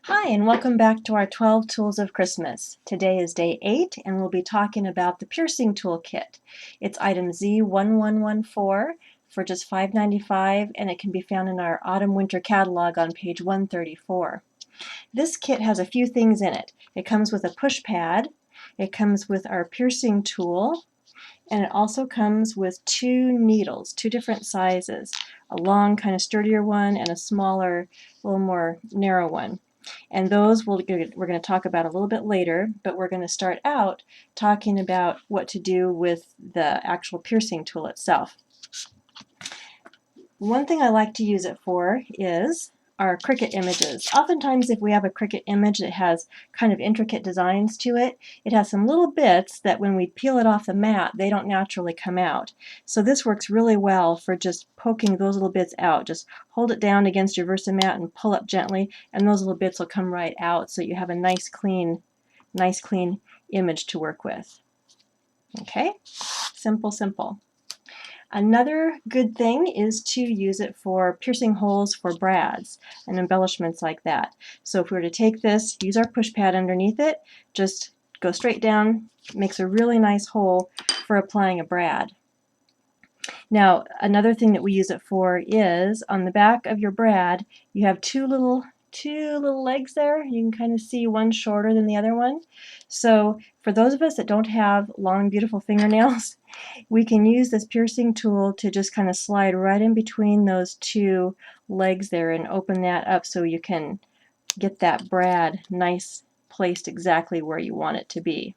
Hi, and welcome back to our 12 Tools of Christmas. Today is day 8, and we'll be talking about the piercing tool kit. It's item Z1114 for just $5.95, and it can be found in our autumn-winter catalog on page 134. This kit has a few things in it. It comes with a push pad, it comes with our piercing tool, and it also comes with two needles, two different sizes, a long, kind of sturdier one and a smaller, a little more narrow one. And those we're going to talk about a little bit later, but we're going to start out talking about what to do with the actual piercing tool itself. One thing I like to use it for is our Cricut images. Oftentimes if we have a Cricut image that has kind of intricate designs to it, it has some little bits that when we peel it off the mat, they don't naturally come out. So this works really well for just poking those little bits out. Just hold it down against your Versamat and pull up gently, and those little bits will come right out, so you have a nice clean image to work with. Okay, simple, simple. Another good thing is to use it for piercing holes for brads and embellishments like that. So if we were to take this, use our push pad underneath it, just go straight down, makes a really nice hole for applying a brad. Now, another thing that we use it for is on the back of your brad, you have two little legs there. You can kind of see one shorter than the other one. So for those of us that don't have long, beautiful fingernails, we can use this piercing tool to just kind of slide right in between those two legs there and open that up so you can get that brad nice placed exactly where you want it to be.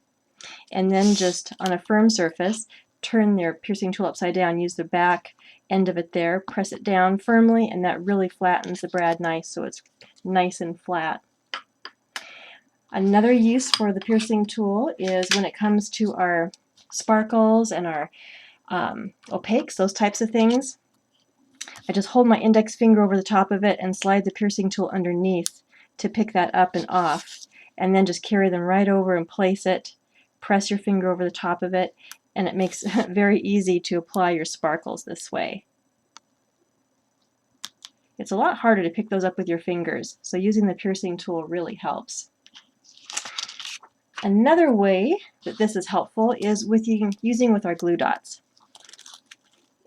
And then just on a firm surface, turn your piercing tool upside down, use the back end of it there, press it down firmly, and that really flattens the brad nice so it's nice and flat. Another use for the piercing tool is when it comes to our sparkles and our opaques, those types of things. I just hold my index finger over the top of it and slide the piercing tool underneath to pick that up and off, and then just carry them right over and place it, press your finger over the top of it, and it makes it very easy to apply your sparkles this way. It's a lot harder to pick those up with your fingers, so using the piercing tool really helps. Another way that this is helpful is with using with our glue dots.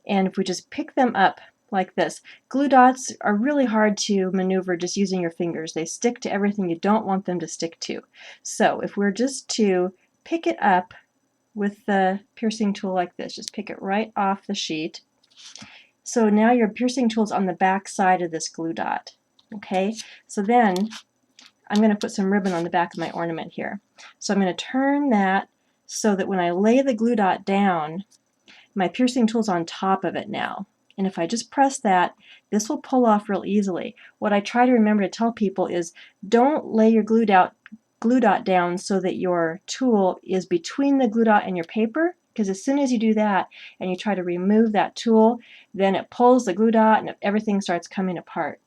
And if we just pick them up like this, glue dots are really hard to maneuver just using your fingers. They stick to everything you don't want them to stick to. So if we're just to pick it up with the piercing tool like this, just pick it right off the sheet. So now your piercing tool's on the back side of this glue dot. Okay, so then I'm going to put some ribbon on the back of my ornament here. So I'm going to turn that so that when I lay the glue dot down, my piercing tool's on top of it now. And if I just press that, this will pull off real easily. What I try to remember to tell people is don't lay your glue dot down so that your tool is between the glue dot and your paper, because as soon as you do that and you try to remove that tool, then it pulls the glue dot and everything starts coming apart.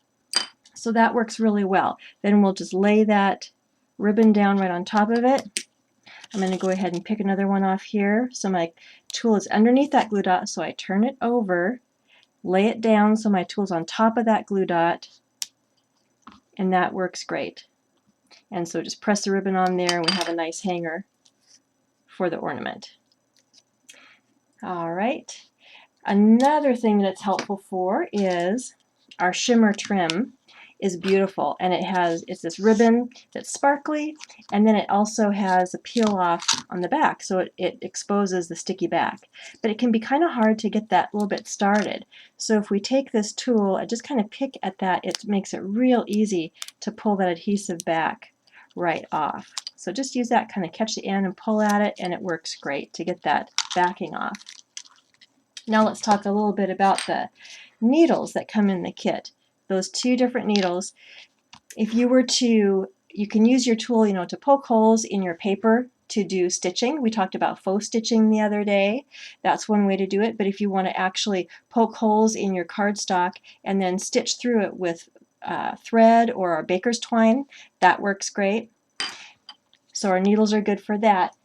So that works really well. Then we'll just lay that ribbon down right on top of it. I'm going to go ahead and pick another one off here. So my tool is underneath that glue dot, so I turn it over, lay it down so my tool's on top of that glue dot, and that works great. And so just press the ribbon on there and we have a nice hanger for the ornament. All right. Another thing that it's helpful for is our shimmer trim is beautiful, and it's this ribbon that's sparkly, and then it also has a peel off on the back, so it exposes the sticky back. But it can be kind of hard to get that little bit started. So if we take this tool and just kind of pick at that, it makes it real easy to pull that adhesive back right off. So just use that, kind of catch the end and pull at it, and it works great to get that backing off. Now let's talk a little bit about the needles that come in the kit. Those two different needles. If you were to, you can use your tool, to poke holes in your paper to do stitching. We talked about faux stitching the other day. That's one way to do it. But if you want to actually poke holes in your cardstock and then stitch through it with thread or our baker's twine, that works great. So our needles are good for that.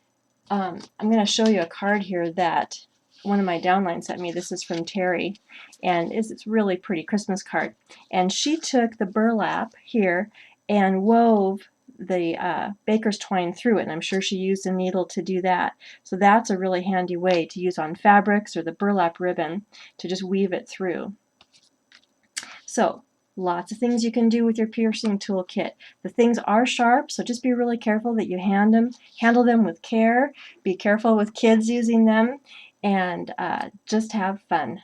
I'm going to show you a card here that one of my downlines sent me. This is from Terry, and it's really pretty Christmas card. And she took the burlap here and wove the baker's twine through it, and I'm sure she used a needle to do that. So that's a really handy way to use on fabrics or the burlap ribbon to just weave it through. So lots of things you can do with your piercing toolkit. The things are sharp, so just be really careful that you handle them with care. Be careful with kids using them, and just have fun.